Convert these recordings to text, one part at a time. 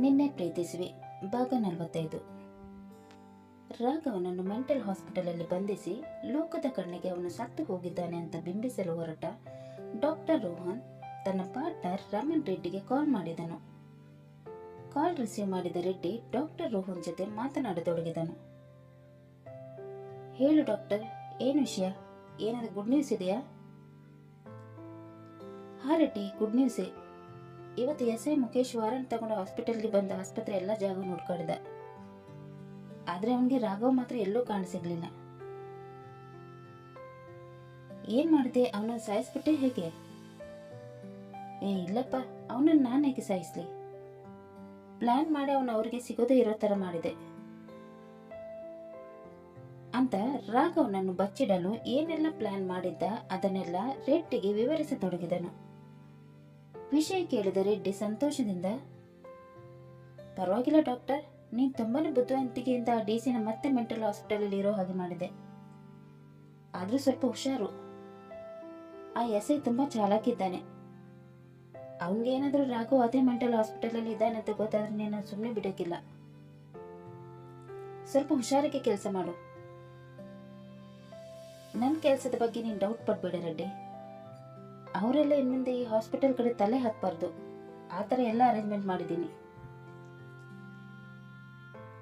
ನಿನ್ನೆ ಪ್ರೀತಿಸುವೆ ಭಾಗ 45. ರಾಘವನನ್ನು ಮೆಂಟಲ್ ಹಾಸ್ಪಿಟಲಲ್ಲಿ ಬಂಧಿಸಿ ಲೋಕದ ಕಣ್ಣಿಗೆ ಅವನು ಸತ್ತು ಹೋಗಿದ್ದಾನೆ ಅಂತ ಬಿಂಬಿಸಲು ಹೊರಟ ಡಾಕ್ಟರ್ ರೋಹನ್ ತನ್ನ ಪಾರ್ಟ್ನರ್ ರಮನ್ ರೆಡ್ಡಿಗೆ ಕಾಲ್ ಮಾಡಿದನು. ಕಾಲ್ ರಿಸೀವ್ ಮಾಡಿದ ರೆಡ್ಡಿ ಡಾಕ್ಟರ್ ರೋಹನ್ ಜೊತೆ ಮಾತನಾಡತೊಡಗಿದನು. ಹೇಳು ಡಾಕ್ಟರ್, ಏನು ವಿಷಯ? ಏನಾದರೂ ಗುಡ್ ನ್ಯೂಸ್ ಇದೆಯಾ? ಹಾ ರೆಡ್ಡಿ, ಗುಡ್ ನ್ಯೂಸೇ. ಇವತ್ತು ಎಸ್ ಐ ಮುಖೇಶ್ ವಾರಂಟ್ ತಗೊಂಡು ಹಾಸ್ಪಿಟಲ್ಗೆ ಬಂದ ಆಸ್ಪತ್ರೆ ಎಲ್ಲ ಜಾಗ ನೋಡ್ಕೊಂಡಿದ್ದ. ಆದ್ರೆ ಅವನಿಗೆ ರಾಘವ್ ಮಾತ್ರ ಎಲ್ಲೂ ಕಾಣಿಸಿರ್ಲಿಲ್ಲ. ಏನ್ ಮಾಡಿದೆ? ಅವನನ್ನು ಸಾಯಿಸ್ಬಿಟ್ಟೆ ಹೇಗೆ? ಇಲ್ಲಪ್ಪ, ಅವನನ್ನು ನಾನು ಹೇಗೆ ಸಾಯಿಸ್ಲಿ? ಪ್ಲಾನ್ ಮಾಡಿ ಅವನು ಅವ್ರಿಗೆ ಸಿಗೋದೇ ಇರೋ ತರ ಮಾಡಿದೆ ಅಂತ ರಾಘವನನ್ನು ಬಚ್ಚಿಡಲು ಏನೆಲ್ಲ ಪ್ಲಾನ್ ಮಾಡಿದ್ದ ಅದನ್ನೆಲ್ಲ ರೆಡ್ಡಿಗೆ ವಿವರಿಸತೊಡಗಿದನು. ವಿಷಯ ಕೇಳಿದ ರೆಡ್ಡಿ ಸಂತೋಷದಿಂದ, ಪರವಾಗಿಲ್ಲ ಡಾಕ್ಟರ್, ನೀನು ತುಂಬಾನೇ ಬುದ್ಧಿವಂತಿಕೆಯಿಂದ ಆ ಡಿಸಿನ ಮತ್ತೆ ಮೆಂಟಲ್ ಹಾಸ್ಪಿಟಲ್ ಇರೋ ಹಾಗೆ ಮಾಡಿದೆ. ಆದ್ರೂ ಸ್ವಲ್ಪ ಹುಷಾರು. ಆ ಎಸ್ ಐ ತುಂಬಾ ಚಾಲಾಕಿದ್ದಾನೆ. ಅವನಿಗೆ ಏನಾದ್ರೂ ರಾಘವ್ ಅದೇ ಮೆಂಟಲ್ ಹಾಸ್ಪಿಟಲ್ ಅಲ್ಲಿ ಇದ್ದಾನೆ ಅಂತ ಗೊತ್ತಾದ್ರೆ ನೀನು ಸುಮ್ಮನೆ ಬಿಡೋಕಿಲ್ಲ. ಸ್ವಲ್ಪ ಹುಷಾರಿಗೆ ಕೆಲಸ ಮಾಡು. ನನ್ನ ಕೆಲಸದ ಬಗ್ಗೆ ನೀನು ಡೌಟ್ ಪಡ್ಬೇಡ ರೆಡ್ಡಿ. ಅವರೆಲ್ಲ ಇನ್ಮುಂದೆ ಈ ಹಾಸ್ಪಿಟಲ್ ಕಡೆ ತಲೆ ಹಾಕಬಾರ್ದು. ಆ ಥರ ಎಲ್ಲ ಅರೇಂಜ್ಮೆಂಟ್ ಮಾಡಿದ್ದೀನಿ.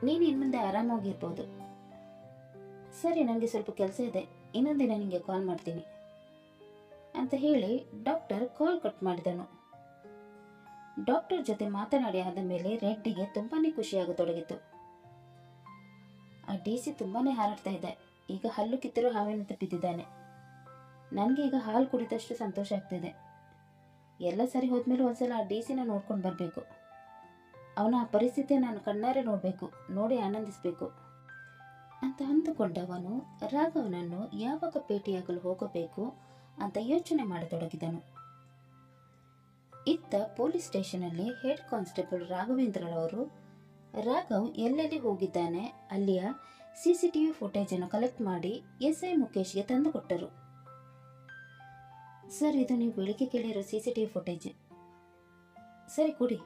ನೀನು ಇನ್ಮುಂದೆ ಆರಾಮಾಗಿರ್ಬೋದು. ಸರಿ, ನನಗೆ ಸ್ವಲ್ಪ ಕೆಲಸ ಇದೆ, ಇನ್ನೊಂದು ದಿನ ನಿಮಗೆ ಕಾಲ್ ಮಾಡ್ತೀನಿ ಅಂತ ಹೇಳಿ ಡಾಕ್ಟರ್ ಕಾಲ್ ಕಟ್ ಮಾಡಿದನು. ಡಾಕ್ಟರ್ ಜೊತೆ ಮಾತನಾಡಿ ಆದ ಮೇಲೆ ರೆಡ್ಡಿಗೆ ತುಂಬಾನೇ ಖುಷಿಯಾಗತೊಡಗಿತು. ಆ ಡಿಸಿ ತುಂಬಾನೇ ಹಾರಾಡ್ತಾ ಇದೆ. ಈಗ ಹಲ್ಲು ಕಿತ್ತರೂ ಹಾವಿನಂತೆ ಬಿದ್ದಿದ್ದಾನೆ. ನನಗೆ ಈಗ ಹಾಲು ಕುಡಿದಷ್ಟು ಸಂತೋಷ ಆಗ್ತಿದೆ. ಎಲ್ಲ ಸರಿ ಹೋದ್ಮೇಲೆ ಒಂದ್ಸಲ ಆ ಡಿಸಿನ ನೋಡ್ಕೊಂಡು ಬರಬೇಕು. ಅವನ ಆ ಪರಿಸ್ಥಿತಿ ನಾನು ಕಣ್ಣಾರೆ ನೋಡಬೇಕು, ನೋಡಿ ಆನಂದಿಸಬೇಕು ಅಂತ ಅಂದುಕೊಂಡವನು ರಾಘವನನ್ನು ಯಾವಾಗ ಭೇಟಿಯಾಗಲು ಹೋಗಬೇಕು ಅಂತ ಯೋಚನೆ ಮಾಡತೊಡಗಿದನು. ಇತ್ತ ಪೊಲೀಸ್ ಸ್ಟೇಷನಲ್ಲಿ ಹೆಡ್ ಕಾನ್ಸ್ಟೇಬಲ್ ರಾಘವೇಂದ್ರರವರು ರಾಘವ್ ಎಲ್ಲೆಲ್ಲಿ ಹೋಗಿದ್ದಾನೆ ಅಲ್ಲಿಯ CCTV ಫುಟೇಜ್ ಅನ್ನು ಕಲೆಕ್ಟ್ ಮಾಡಿ ಎಸ್ ಐ ಮುಖೇಶ್ಗೆ ತಂದು ಕೊಟ್ಟರು. ಸರ್, ಇದು ನೀವು ಬೆಳಿಗ್ಗೆ ಕೇಳಿರೋ CCTV ಫುಟೇಜ್. ಸರಿ ಕೊಡಿ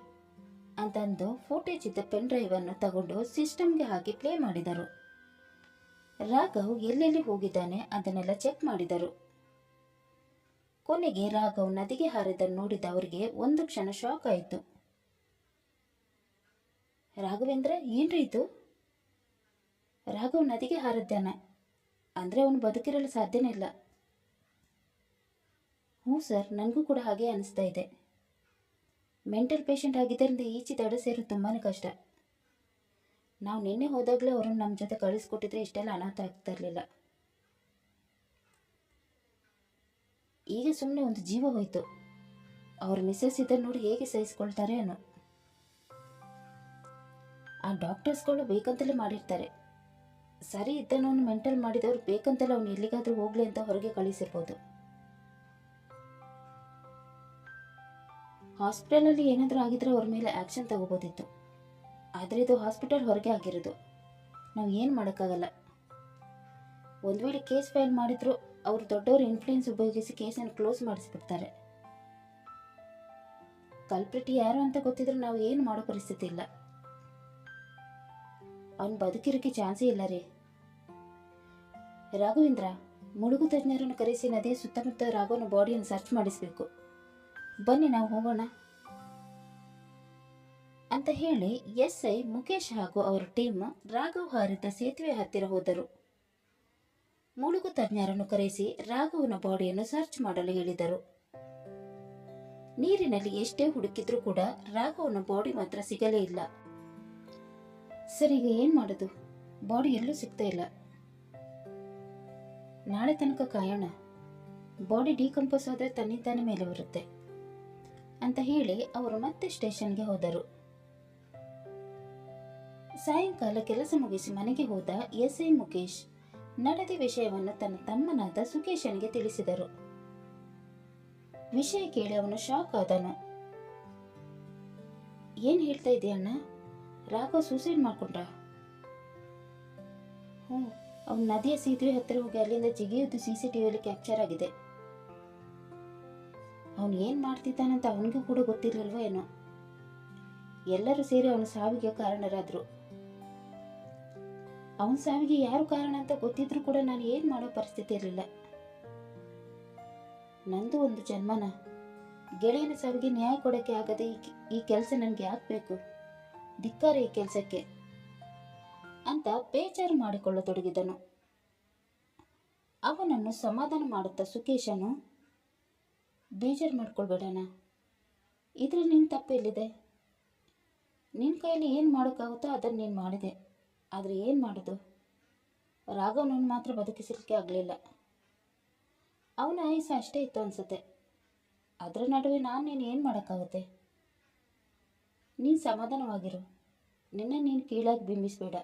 ಅಂತಂದು ಫುಟೇಜ್ ಇದ್ದ ಪೆನ್ ಡ್ರೈವ್ ಅನ್ನು ತಗೊಂಡು ಸಿಸ್ಟಮ್ಗೆ ಹಾಕಿ ಪ್ಲೇ ಮಾಡಿದರು. ರಾಘವ್ ಎಲ್ಲೆಲ್ಲಿ ಹೋಗಿದ್ದಾನೆ ಅದನ್ನೆಲ್ಲ ಚೆಕ್ ಮಾಡಿದರು. ಕೊನೆಗೆ ರಾಘವ್ ನದಿಗೆ ಹಾರಿದ್ದನ್ನು ನೋಡಿದ ಅವರಿಗೆ ಒಂದು ಕ್ಷಣ ಶಾಕ್ ಆಯಿತು. ರಾಘವೇಂದ್ರ, ಏನ್ರಿ ಇದು? ರಾಘವ್ ನದಿಗೆ ಹಾರಿದ್ದಾನೆ ಅಂದ್ರೆ ಅವನು ಬದುಕಿರಲು ಸಾಧ್ಯನೇ ಇಲ್ಲ. ಹ್ಞೂ ಸರ್, ನನಗೂ ಕೂಡ ಹಾಗೆ ಅನಿಸ್ತಾ ಇದೆ. ಮೆಂಟಲ್ ಪೇಷಂಟ್ ಆಗಿದ್ದರಿಂದ ಈಚೆ ದಡ ಸೇರೋದು ತುಂಬಾ ಕಷ್ಟ. ನಾವು ನಿನ್ನೆ ಹೋದಾಗಲೇ ಅವರನ್ನು ನಮ್ಮ ಜೊತೆ ಕಳಿಸ್ಕೊಟ್ಟಿದ್ರೆ ಇಷ್ಟೆಲ್ಲ ಅನಾಥ ಆಗ್ತಾ ಇರಲಿಲ್ಲ. ಈಗ ಸುಮ್ಮನೆ ಒಂದು ಜೀವ ಹೋಯಿತು. ಅವ್ರ ಮಿಸ್ಸಸ್ ಇದನ್ನು ನೋಡಿ ಹೇಗೆ ಸಹಿಸ್ಕೊಳ್ತಾರೆ ಅನ್ನೋ. ಆ ಡಾಕ್ಟರ್ಸ್ಗಳು ಬೇಕಂತಲೇ ಮಾಡಿರ್ತಾರೆ. ಸರಿ ಇದ್ದನವನು ಮೆಂಟಲ್ ಮಾಡಿದವರು ಬೇಕಂತಲೇ ಅವನು ಎಲ್ಲಿಗಾದ್ರೂ ಹೋಗ್ಲಿ ಅಂತ ಹೊರಗೆ ಕಳಿಸಿರ್ಬೋದು. ಹಾಸ್ಪಿಟಲಲ್ಲಿ ಏನಾದರೂ ಆಗಿದ್ರೆ ಅವ್ರ ಮೇಲೆ ಆ್ಯಕ್ಷನ್ ತಗೋಬೋದಿತ್ತು. ಆದರೆ ಇದು ಹಾಸ್ಪಿಟಲ್ ಹೊರಗೆ ಆಗಿರೋದು. ನಾವು ಏನು ಮಾಡೋಕ್ಕಾಗಲ್ಲ. ಒಂದು ವೇಳೆ ಕೇಸ್ ಫೈಲ್ ಮಾಡಿದ್ರು ಅವರು ದೊಡ್ಡವರು ಇನ್ಫ್ಲೂಯೆನ್ಸ್ ಉಪಯೋಗಿಸಿ ಕೇಸನ್ನು ಕ್ಲೋಸ್ ಮಾಡಿಸ್ಬಿಡ್ತಾರೆ. ಕಲ್ಪ್ರಿಟಿ ಯಾರು ಅಂತ ಗೊತ್ತಿದ್ರು ನಾವು ಏನು ಮಾಡೋ ಪರಿಸ್ಥಿತಿ ಇಲ್ಲ. ಅವನು ಬದುಕಿರೋಕ್ಕೆ ಚಾನ್ಸೇ ಇಲ್ಲ ರೀ. ರಾಘವೇಂದ್ರ, ಮುಳುಗು ತಜ್ಞರನ್ನು ಕರೆಸಿ ನದಿಯ ಸುತ್ತಮುತ್ತ ರಾಘವನ ಬಾಡಿಯನ್ನು ಸರ್ಚ್ ಮಾಡಿಸಬೇಕು. ಬನ್ನಿ ನಾವು ಹೋಗೋಣ ಅಂತ ಹೇಳಿ ಎಸ್ ಐ ಮುಖೇಶ್ ಹಾಗೂ ಅವರ ಟೀಮ್ ರಾಘವ್ ಹಾರಿದ್ದ ಸೇತುವೆ ಹತ್ತಿರ ಹೋದರು. ಮುಳುಗು ತಜ್ಞರನ್ನು ಕರೆಸಿ ರಾಘವನ ಬಾಡಿಯನ್ನು ಸರ್ಚ್ ಮಾಡಲು ಹೇಳಿದರು. ನೀರಿನಲ್ಲಿ ಎಷ್ಟೇ ಹುಡುಕಿದ್ರೂ ಕೂಡ ರಾಘವನ ಬಾಡಿ ಮಾತ್ರ ಸಿಗಲೇ ಇಲ್ಲ. ಸರ್, ಈಗ ಏನ್ ಮಾಡೋದು? ಬಾಡಿ ಎಲ್ಲೂ ಸಿಗ್ತಾ ಇಲ್ಲ. ನಾಳೆ ತನಕ ಕಾಯೋಣ. ಬಾಡಿ ಡಿಕಂಪೋಸ್ ಆದ್ರೆ ತನ್ನಿಂತಾನೆ ಮೇಲೆ ಬರುತ್ತೆ ಅಂತ ಹೇಳಿ ಅವರು ಮತ್ತೆ ಸ್ಟೇಷನ್ಗೆ ಹೋದರು. ಸಾಯಂಕಾಲ ಕೆಲಸ ಮುಗಿಸಿ ಮನೆಗೆ ಹೋದ ಎಸ್ ಐ ಮುಖೇಶ್ ನಡೆದ ವಿಷಯವನ್ನು ತನ್ನ ತಮ್ಮನಾದ ಸುಕೇಶನಿಗೆ ತಿಳಿಸಿದರು. ವಿಷಯ ಕೇಳಿ ಅವನು ಶಾಕ್ ಆದನು. ಏನ್ ಹೇಳ್ತಾ ಇದೆಯಣ್ಣ? ರಾಘವ್ ಸೂಸೈಡ್ ಮಾಡ್ಕೊಂಡ್ರ? ಹ್ಞೂ, ಅವನು ನದಿಯ ಸೇತುವೆ ಹತ್ತಿರ ಹೋಗಿ ಅಲ್ಲಿಂದ ಜಿಗಿಯುವುದು CCTVಯಲ್ಲಿ ಕ್ಯಾಪ್ಚರ್ ಆಗಿದೆ. ಅವನು ಏನು ಮಾಡ್ತಿದ್ದಾನಂತ ಅವನಿಗೂ ಕೂಡ ಗೊತ್ತಿರಲಿಲ್ವೋ ಏನೋ. ಎಲ್ಲರೂ ಸೇರಿ ಅವನ ಸಾವಿಗೆ ಕಾರಣರಾದರು. ಅವನ ಸಾವಿಗೆ ಯಾರು ಕಾರಣ ಅಂತ ಗೊತ್ತಿದ್ರು ಕೂಡ ನಾನು ಏನು ಮಾಡೋ ಪರಿಸ್ಥಿತಿ ಇರಲಿಲ್ಲ. ನಂದು ಒಂದು ಜನ್ಮನ, ಗೆಳೆಯನ ಸಾವಿಗೆ ನ್ಯಾಯ ಕೊಡೋಕ್ಕೆ ಆಗದೆ ಈ ಕೆಲಸ ನನಗೆ ಯಾಕೆ ಬೇಕು, ಧಿಕ್ಕಾರ ಈ ಕೆಲಸಕ್ಕೆ ಅಂತ ಬೇಜಾರು ಮಾಡಿಕೊಳ್ಳತೊಡಗಿದನು. ಅವನನ್ನು ಸಮಾಧಾನ ಮಾಡುತ್ತಾ ಸುಕೇಶನು, ಬೇಜಾರು ಮಾಡ್ಕೊಳ್ಬೇಡಣ, ಇದ್ರಲ್ಲಿ ನಿನ್ನ ತಪ್ಪೆಲ್ಲಿದೆ? ನಿನ್ನ ಕೈಯಲ್ಲಿ ಏನು ಮಾಡೋಕ್ಕಾಗುತ್ತೋ ಅದನ್ನು ನೀನು ಮಾಡಿದೆ. ಆದರೆ ಏನು ಮಾಡೋದು, ರಾಘವನನ್ನು ಮಾತ್ರ ಬದುಕಿಸಲಿಕ್ಕೆ ಆಗಲಿಲ್ಲ. ಅವನ ಆಯುಸ ಅಷ್ಟೇ ಇತ್ತು ಅನಿಸುತ್ತೆ. ಅದರ ನಡುವೆ ನೀನು ಏನು ಮಾಡೋಕ್ಕಾಗುತ್ತೆ? ನೀನು ಸಮಾಧಾನವಾಗಿರು, ನೀನು ಕೀಳಾಗಿ ಬಿಂಬಿಸಬೇಡ.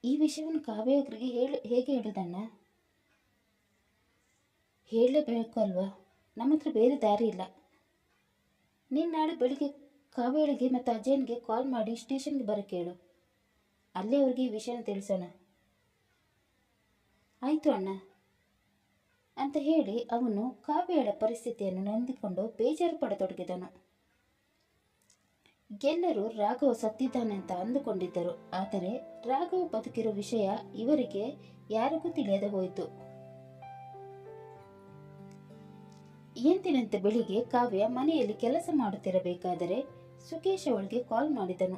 ಈ ವಿಷಯವನ್ನು ಕಾವ್ಯಗ್ರಿಗೆ ಹೇಗೆ ಹೇಳೋದಣ್ಣ? ಹೇಳಲೇಬೇಕು ಅಲ್ವಾ, ನಮ್ಮ ಹತ್ರ ಬೇರೆ ದಾರಿ ಇಲ್ಲ. ನೀನು ನಾಳೆ ಬೆಳಿಗ್ಗೆ ಕಾವ್ಯಳಿಗೆ ಮತ್ತು ಅಜಯನ್ಗೆ ಕಾಲ್ ಮಾಡಿ ಸ್ಟೇಷನ್ಗೆ ಬರೋಕ್ಕೆ ಹೇಳು. ಅಲ್ಲೇ ಅವ್ರಿಗೆ ಈ ವಿಷಯನ ತಿಳಿಸೋಣ. ಆಯಿತು ಅಣ್ಣ ಅಂತ ಹೇಳಿ ಅವನು ಕಾವ್ಯಳ ಪರಿಸ್ಥಿತಿಯನ್ನು ನಂದಿಕೊಂಡು ಬೇಜಾರು ಪಡತೊಡಗಿದನು. ಎಲ್ಲರೂ ರಾಘವ್ ಸತ್ತಿದ್ದಾನೆ ಅಂತ ಅಂದುಕೊಂಡಿದ್ದರು. ಆದರೆ ರಾಘವ್ ಬದುಕಿರೋ ವಿಷಯ ಇವರಿಗೆ ಯಾರಿಗೂ ತಿಳಿಯದೆ ಹೋಯಿತು. ಎಂದಿನಂತೆ ಬೆಳಿಗ್ಗೆ ಕಾವ್ಯ ಮನೆಯಲ್ಲಿ ಕೆಲಸ ಮಾಡುತ್ತಿರಬೇಕಾದರೆ ಸುಕೇಶ್ ಅವಳಿಗೆ ಕಾಲ್ ಮಾಡಿದನು.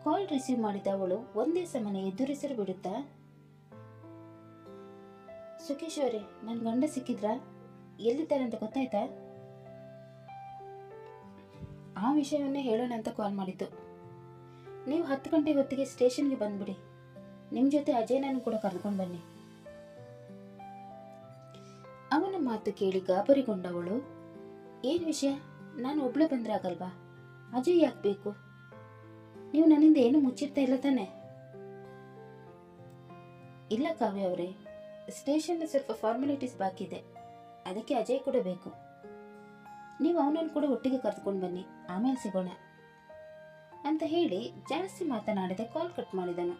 ಕಾಲ್ ರಿಸೀವ್ ಮಾಡಿದ ಅವಳು ಒಂದೇ ಸಮನೆ ಎದುರಿಸಲು ಬಿಡುತ್ತಾ, ಸುಕೇಶ್ ಅವರೇ, ನನ್ನ ಗಂಡ ಸಿಕ್ಕಿದ್ರಾ? ಎಲ್ಲಿದ್ದಾರೆ ಅಂತ ಗೊತ್ತಾಯ್ತಾ? ಆ ವಿಷಯವನ್ನೇ ಹೇಳೋಣ ಅಂತ ಕಾಲ್ ಮಾಡಿದ್ದು. ನೀವು 10 ಗಂಟೆ ಹೊತ್ತಿಗೆ ಸ್ಟೇಷನ್ಗೆ ಬಂದ್ಬಿಡಿ. ನಿಮ್ಮ ಜೊತೆ ಅಜಯನನ್ನು ಕೂಡ ಕರೆದುಕೊಂಡು ಬನ್ನಿ. ಅವನ ಮಾತು ಕೇಳಿ ಗಾಬರಿಗೊಂಡವಳು, ಏನು ವಿಷಯ? ನಾನು ಒಬ್ಳೆ ಬಂದ್ರೆ ಆಗಲ್ವಾ? ಅಜಯ್ ಯಾಕೆ ಬೇಕು? ನೀವು ನನ್ನಿಂದ ಏನು ಮುಚ್ಚಿರ್ತಾ ಇಲ್ಲ ತಾನೆ? ಇಲ್ಲ ಕಾವ್ಯ ಅವರೇ, ಸ್ಟೇಷನ್ ಸ್ವಲ್ಪ ಫಾರ್ಮಾಲಿಟೀಸ್ ಬಾಕಿ ಇದೆ, ಅದಕ್ಕೆ ಅಜಯ್ ಕೂಡ ಬೇಕು. ನೀವು ಅವನನ್ನು ಕೂಡ ಒಟ್ಟಿಗೆ ಕರೆದುಕೊಂಡು ಬನ್ನಿ, ಆಮೇಲೆ ಸಿಗೋಣ ಅಂತ ಹೇಳಿ ಜಾಸ್ತಿ ಮಾತನಾಡದೆ ಕಾಲ್ ಕಟ್ ಮಾಡಿದನು.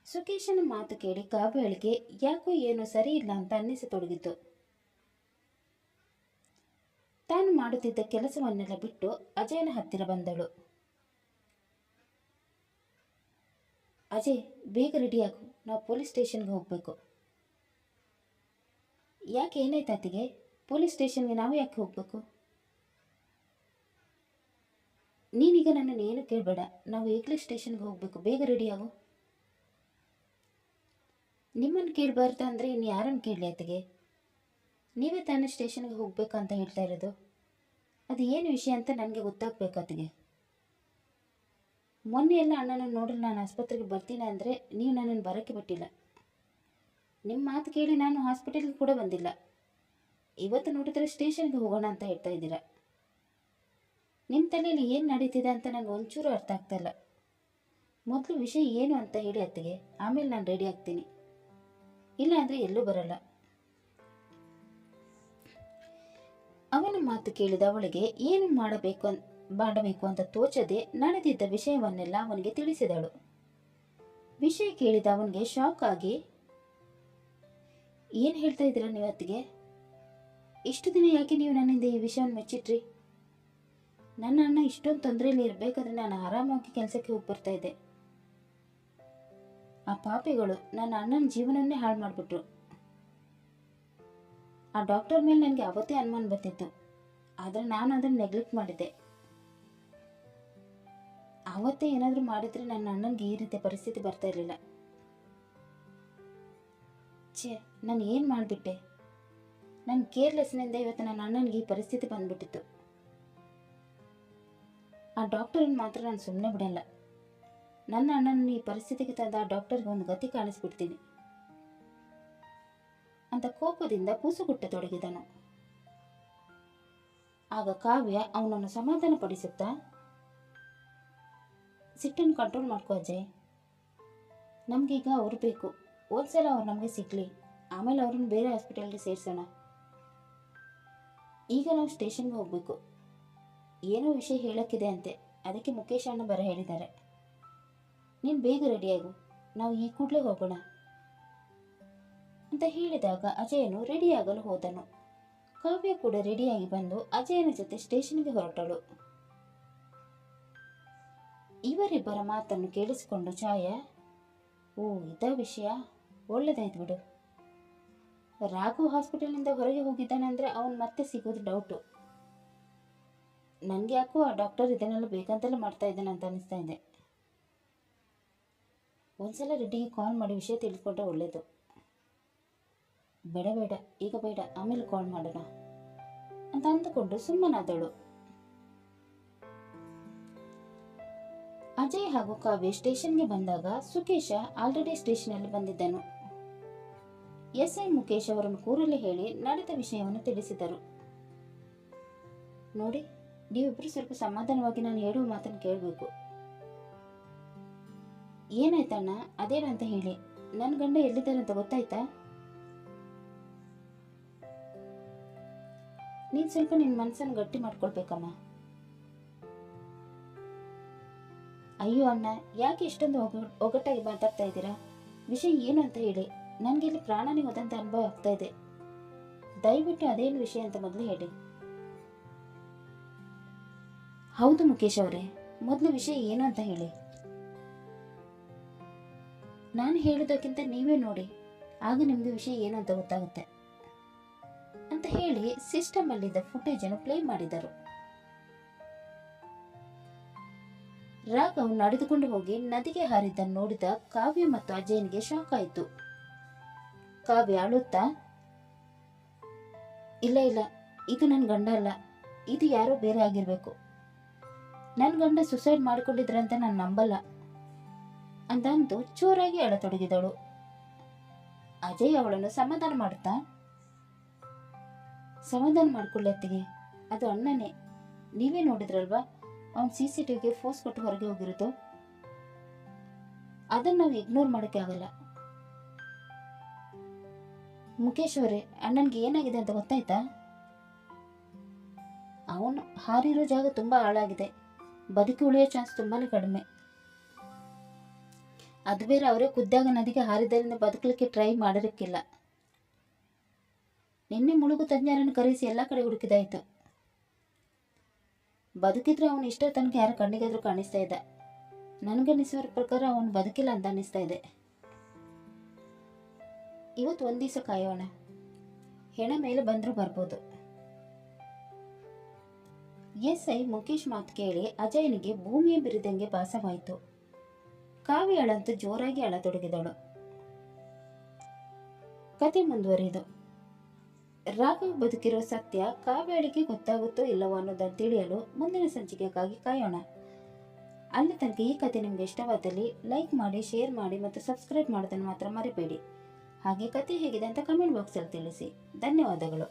ಸುಕೇಶನ ಮಾತು ಕೇಳಿ ಕಾವ್ಯಳಿಗೆ ಯಾಕೋ ಏನೋ ಸರಿ ಇಲ್ಲ ಅಂತ ಅನ್ನಿಸತೊಡಗಿತ್ತು. ತಾನು ಮಾಡುತ್ತಿದ್ದ ಕೆಲಸವನ್ನೆಲ್ಲ ಬಿಟ್ಟು ಅಜಯನ ಹತ್ತಿರ ಬಂದಳು. ಅಜಯ್, ಬೇಗ ರೆಡಿಯಾಗು, ನಾವು ಪೊಲೀಸ್ ಸ್ಟೇಷನ್ಗೆ ಹೋಗಬೇಕು. ಯಾಕೆ, ಏನಾಯ್ತು ಅತ್ತಿಗೆ? ಪೊಲೀಸ್ ಸ್ಟೇಷನ್ಗೆ ನಾವು ಯಾಕೆ ಹೋಗಬೇಕು? ನೀನೀಗ ನನ್ನನ್ನು ಏನು ಕೇಳಬೇಡ, ನಾವು ಈಗಲೇ ಸ್ಟೇಷನ್ಗೆ ಹೋಗಬೇಕು, ಬೇಗ ರೆಡಿಯಾಗು. ನಿಮ್ಮನ್ನು ಕೇಳಬಾರ್ದು ಅಂದರೆ ಇನ್ನು ಯಾರನ್ನು ಕೇಳಲಿ ಅತ್ತಿಗೆ? ನೀವೇ ತಾನೇ ಸ್ಟೇಷನ್ಗೆ ಹೋಗ್ಬೇಕಂತ ಹೇಳ್ತಾ ಇರೋದು. ಅದು ಏನು ವಿಷಯ ಅಂತ ನನಗೆ ಗೊತ್ತಾಗಬೇಕು ಅತ್ತಿಗೆ. ಮೊನ್ನೆ ಎಲ್ಲ ಅಣ್ಣನನ್ನು ನೋಡಲು ನಾನು ಆಸ್ಪತ್ರೆಗೆ ಬರ್ತೀನಿ ಅಂದರೆ ನೀವು ನನ್ನನ್ನು ಬರೋಕ್ಕೆ ಬಿಟ್ಟಿಲ್ಲ. ನಿಮ್ಮ ಮಾತು ಕೇಳಿ ನಾನು ಹಾಸ್ಪಿಟಲ್ಗೆ ಕೂಡ ಬಂದಿಲ್ಲ. ಇವತ್ತು ನೋಡಿದರೆ ಸ್ಟೇಷನ್ಗೆ ಹೋಗೋಣ ಅಂತ ಹೇಳ್ತಾ ಇದ್ದೀರಾ. ನಿಮ್ಮ ತಲೆಯಲ್ಲಿ ಏನು ನಡೀತಿದೆ ಅಂತ ನನಗೆ ಒಂಚೂರು ಅರ್ಥ ಆಗ್ತಾ ಇಲ್ಲ. ಮೊದಲು ವಿಷಯ ಏನು ಅಂತ ಹೇಳಿ ಅತ್ತಿಗೆ, ಆಮೇಲೆ ನಾನು ರೆಡಿ ಆಗ್ತೀನಿ. ಇಲ್ಲ ಅಂದರೆ ಎಲ್ಲೂ ಬರಲ್ಲ. ಅವನ ಮಾತು ಕೇಳಿದ ಅವಳಿಗೆ ಏನು ಮಾಡಬೇಕು ಅಂತ ತೋಚದೆ ನಡೆದಿದ್ದ ವಿಷಯವನ್ನೆಲ್ಲ ಅವನಿಗೆ ತಿಳಿಸಿದಳು. ವಿಷಯ ಕೇಳಿದ ಅವನಿಗೆ ಶಾಕ್ ಆಗಿ, ಏನು ಹೇಳ್ತಾ ಇದ್ದೀರಾ ನೀವು ಅತ್ತಿಗೆ? ಇಷ್ಟು ದಿನ ಯಾಕೆ ನೀವು ನನ್ನಿಂದ ಈ ವಿಷಯವನ್ನು ಮುಚ್ಚಿಟ್ರಿ? ನನ್ನ ಅಣ್ಣ ಇಷ್ಟೊಂದು ತೊಂದರೆಯಲ್ಲಿ ಇರಬೇಕಾದ್ರೆ ನಾನು ಆರಾಮಾಗಿ ಕೆಲಸಕ್ಕೆ ಹೋಗಿ ಬರ್ತಾ ಇದ್ದೆ. ಆ ಪಾಪಿಗಳು ನನ್ನ ಅಣ್ಣನ ಜೀವನವನ್ನೇ ಹಾಳು ಮಾಡಿಬಿಟ್ರು. ಆ ಡಾಕ್ಟರ್ ಮೇಲೆ ನನಗೆ ಅವತ್ತೇ ಅನುಮಾನ ಬರ್ತಿತ್ತು, ಆದರೆ ನಾನು ಅದನ್ನು ನೆಗ್ಲೆಕ್ಟ್ ಮಾಡಿದ್ದೆ. ಅವತ್ತೇ ಏನಾದರೂ ಮಾಡಿದರೆ ನನ್ನ ಅಣ್ಣನಿಗೆ ಈ ರೀತಿಯ ಪರಿಸ್ಥಿತಿ ಬರ್ತಾ ಇರಲಿಲ್ಲ. ನಾನು ಏನು ಮಾಡಿಬಿಟ್ಟೆ? ನನ್ನ ಕೇರ್ಲೆಸ್ನಿಂದ ಇವತ್ತು ನನ್ನ ಅಣ್ಣನಿಗೆ ಈ ಪರಿಸ್ಥಿತಿ ಬಂದ್ಬಿಟ್ಟಿತ್ತು. ಆ ಡಾಕ್ಟರನ್ನು ಮಾತ್ರ ನಾನು ಸುಮ್ಮನೆ ಬಿಡಲ್ಲ. ನನ್ನ ಅಣ್ಣನ ಈ ಪರಿಸ್ಥಿತಿಗೆ ತಂದ ಆ ಡಾಕ್ಟರ್ಗೆ ಒಂದು ಗತಿ ಕಾಣಿಸ್ಬಿಡ್ತೀನಿ ಅಂತ ಕೋಪದಿಂದ ಕೂಸುಗುಟ್ಟತೊಡಗಿದನು. ಆಗ ಕಾವ್ಯ ಅವನನ್ನು ಸಮಾಧಾನ ಪಡಿಸುತ್ತಾ, ಸಿಟ್ಟನ್ನು ಕಂಟ್ರೋಲ್ ಮಾಡ್ಕೋ ಅಜಯ್. ನಮಗೀಗ ಅವ್ರು ಬೇಕು. ಒಂದ್ಸಲ ಅವ್ರು ನಮಗೆ ಸಿಗ್ಲಿ, ಆಮೇಲೆ ಅವ್ರನ್ನ ಬೇರೆ ಹಾಸ್ಪಿಟಲ್ಗೆ ಸೇರಿಸೋಣ. ಈಗ ನಾವು ಸ್ಟೇಷನ್ಗೆ ಹೋಗಬೇಕು. ಏನೋ ವಿಷಯ ಹೇಳೋಕ್ಕಿದೆ ಅಂತೆ, ಅದಕ್ಕೆ ಮುಖೇಶ್ ಅಣ್ಣ ಬರ ಹೇಳಿದ್ದಾರೆ. ನೀನು ಬೇಗ ರೆಡಿಯಾಗು, ನಾವು ಈ ಕೂಡಲೇ ಹೋಗೋಣ ಅಂತ ಹೇಳಿದಾಗ ಅಜಯನು ರೆಡಿಯಾಗಲು ಹೋದನು. ಕಾವ್ಯ ಕೂಡ ರೆಡಿಯಾಗಿ ಬಂದು ಅಜಯನ ಜೊತೆ ಸ್ಟೇಷನ್ಗೆ ಹೊರಟಳು. ಇವರಿಬ್ಬರ ಮಾತನ್ನು ಕೇಳಿಸಿಕೊಂಡು ಛಾಯಾ, ಓ ಇದ ವಿಷಯ, ಒಳ್ಳೆದಾಯ್ತು ಬಿಡು. ರಾಘವ್ ಹಾಸ್ಪಿಟಲ್ನಿಂದ ಹೊರಗೆ ಹೋಗಿದ್ದಾನಂದ್ರೆ ಅವನು ಮತ್ತೆ ಸಿಗೋದು ಡೌಟು. ನನಗೆ ಯಾಕೋ ಆ ಡಾಕ್ಟರ್ ಇದನ್ನೆಲ್ಲ ಬೇಕಂತೆಲ್ಲ ಮಾಡ್ತಾ ಇದ್ದಾನೆ ಅಂತ ಅನಿಸ್ತಾ ಇದೆ. ಒಂದ್ಸಲ ರೆಡ್ಡಿಗೆ ಕಾಲ್ ಮಾಡಿ ವಿಷಯ ತಿಳ್ಕೊಂಡ್ರೆ ಒಳ್ಳೇದು. ಬೇಡ ಬೇಡ, ಈಗ ಬೇಡ, ಆಮೇಲೆ ಕಾಲ್ ಮಾಡೋಣ ಅಂತ ಅಂದುಕೊಂಡು ಸುಮ್ಮನಾದಳು. ಅಜಯ್ ಹಾಗೂ ಕಾವ್ಯ ಸ್ಟೇಷನ್ಗೆ ಬಂದಾಗ ಸುಕೇಶ ಆಲ್ರೆಡಿ ಸ್ಟೇಷನಲ್ಲಿ ಬಂದಿದ್ದನು. ಎಸ್ಐ ಮುಖೇಶ್ ಅವರನ್ನು ಕೂರಲೇ ಹೇಳಿ ನಡೆದ ವಿಷಯವನ್ನು ತಿಳಿಸಿದರು. ನೋಡಿ, ನೀವಿಬ್ಬರು ಸ್ವಲ್ಪ ಸಮಾಧಾನವಾಗಿ ನಾನು ಹೇಳುವ ಮಾತನ್ನು ಕೇಳಬೇಕು. ಏನಾಯ್ತಣ್ಣ, ಅದೇನು ಅಂತ ಹೇಳಿ. ನನ್ನ ಗಂಡ ಎಲ್ಲಿದ್ದಾರೆ ಅಂತ ಗೊತ್ತಾಯ್ತಾ? ನೀನ್ ಸ್ವಲ್ಪ ನಿನ್ನ ಮನಸ್ಸನ್ನು ಗಟ್ಟಿ ಮಾಡ್ಕೊಳ್ಬೇಕಮ್ಮ. ಅಯ್ಯೋ ಅಣ್ಣ, ಯಾಕೆ ಇಷ್ಟೊಂದು ಒಗಟಾಗಿ ಮಾತಾಡ್ತಾ ಇದ್ದೀರಾ? ವಿಷಯ ಏನು ಅಂತ ಹೇಳಿ. ನನಗೆ ಇಲ್ಲಿ ಪ್ರಾಣನೇ ಹೋದಂತ ಅನುಭವ ಆಗ್ತಾ ಇದೆ. ದಯವಿಟ್ಟು ಅದೇನು ವಿಷಯ ಅಂತ ಮೊದಲು ಹೇಳಿ. ಹೌದು ಮುಖೇಶ್ ಅವರೇ, ಮೊದಲು ವಿಷಯ ಏನು ಅಂತ ಹೇಳಿ. ನಾನು ಹೇಳೋದಕ್ಕಿಂತ ನೀವೇ ನೋಡಿ, ಆಗ ನಿಮ್ಗೆ ವಿಷಯ ಏನು ಅಂತ ಗೊತ್ತಾಗುತ್ತೆ ಅಂತ ಹೇಳಿ ಸಿಸ್ಟಮ್ ಅಲ್ಲಿದ್ದ ಫುಟೇಜ್ ಅನ್ನು ಪ್ಲೇ ಮಾಡಿದರು. ರಾಘವ್ ನಡೆದುಕೊಂಡು ಹೋಗಿ ನದಿಗೆ ಹಾರಿದ್ದನ್ನು ನೋಡಿದ ಕಾವ್ಯ ಮತ್ತು ಅಜಯನ್ಗೆ ಶಾಕ್ ಆಯಿತು. ಕಾವ್ಯ ಅಳುತ್ತಾ, ಇಲ್ಲ ಇಲ್ಲ, ಇದು ನನ್ನ ಗಂಡ ಅಲ್ಲ, ಇದು ಯಾರೋ ಬೇರೆ ಆಗಿರ್ಬೇಕು. ನನ್ನ ಗಂಡ ಸುಸೈಡ್ ಮಾಡಿಕೊಂಡಿದ್ರಂತ ನಾನು ನಂಬಲ್ಲ ಅಂದಂದು ಚೋರಾಗಿ ಅಳತೊಡಗಿದಳು. ಅಜಯ್ ಅವಳನ್ನು ಸಮಾಧಾನ ಮಾಡುತ್ತಾ, ಸಮಾಧಾನ ಮಾಡ್ಕೊಳ್ಳಿ ಅತ್ತಿಗೆ, ಅದು ಅಣ್ಣನೇ. ನೀವೇ ನೋಡಿದ್ರಲ್ವಾ, ಅವನು CCTVಗೆ ಫೋರ್ಸ್ ಕೊಟ್ಟು ಹೊರಗೆ ಹೋಗಿರೋದು. ಅದನ್ನು ನಾವು ಇಗ್ನೋರ್ ಮಾಡೋಕ್ಕೆ ಆಗಲ್ಲ. ಮುಖೇಶ್ ಅವರೇ, ಅಣ್ಣನ್ಗೆ ಏನಾಗಿದೆ ಅಂತ ಗೊತ್ತಾಯ್ತಾ? ಅವನು ಹಾರಿರೋ ಜಾಗ ತುಂಬಾ ಹಾಳಾಗಿದೆ, ಬದುಕಿ ಉಳಿಯೋ ಚಾನ್ಸ್ ತುಂಬಾನೇ ಕಡಿಮೆ. ಅದು ಬೇರೆ ಅವರೇ ಖುದ್ದಾಗ ನದಿಗೆ ಹಾರಿದ್ದರಿಂದ ಬದುಕಲಿಕ್ಕೆ ಟ್ರೈ ಮಾಡಿರಕ್ಕಿಲ್ಲ. ನಿನ್ನೆ ಮುಳುಗು ತಜ್ಞರನ್ನು ಕರೆಸಿ ಎಲ್ಲ ಕಡೆ ಹುಡುಕಿದಾಯ್ತು. ಬದುಕಿದ್ರೆ ಅವನು ಇಷ್ಟ ತನಕ ಯಾರ ಕಣ್ಣಿಗಾದ್ರೂ ಕಾಣಿಸ್ತಾ ಇದ್ದ. ನನಗನ್ನಿಸೋರ ಪ್ರಕಾರ ಅವನು ಬದುಕಿಲ್ಲ ಅಂತ ಅನ್ನಿಸ್ತಾ ಇದೆ. ಇವತ್ತು ಒಂದ್ ದಿವಸ ಕಾಯೋಣ, ಹೆಣ ಮೇಲೆ ಬಂದ್ರೂ ಬರ್ಬೋದು. ಎಸ್ಐ ಮುಖೇಶ್ ಮಾತು ಕೇಳಿ ಅಜಯನಿಗೆ ಭೂಮಿಯ ಬಿರಿದಂಗೆ ಭಾಸವಾಯಿತು. ಕಾವ್ಯ ಅಳಂತೂ ಜೋರಾಗಿ ಅಳತೊಡಗಿದಳು. ಕತೆ ಮುಂದುವರಿದು. ರಾಘವ್ ಬದುಕಿರೋ ಸತ್ಯ ಕಾವ್ಯಳಿಗೆ ಗೊತ್ತಾಗುತ್ತೋ ಇಲ್ಲವೋ ಅನ್ನೋದನ್ನು ತಿಳಿಯಲು ಮುಂದಿನ ಸಂಚಿಕೆಗಾಗಿ ಕಾಯೋಣ. ಅಲ್ಲಿ ತನಕ ಈ ಕತೆ ನಿಮ್ಗೆ ಇಷ್ಟವಾದಲ್ಲಿ ಲೈಕ್ ಮಾಡಿ, ಶೇರ್ ಮಾಡಿ ಮತ್ತು ಸಬ್ಸ್ಕ್ರೈಬ್ ಮಾಡೋದನ್ನು ಮಾತ್ರ ಮರಿಬೇಡಿ. ಹಾಗೆ ಕತೆ ಹೇಗಿದೆ ಅಂತ ಕಮೆಂಟ್ ಬಾಕ್ಸಲ್ಲಿ ತಿಳಿಸಿ. ಧನ್ಯವಾದಗಳು.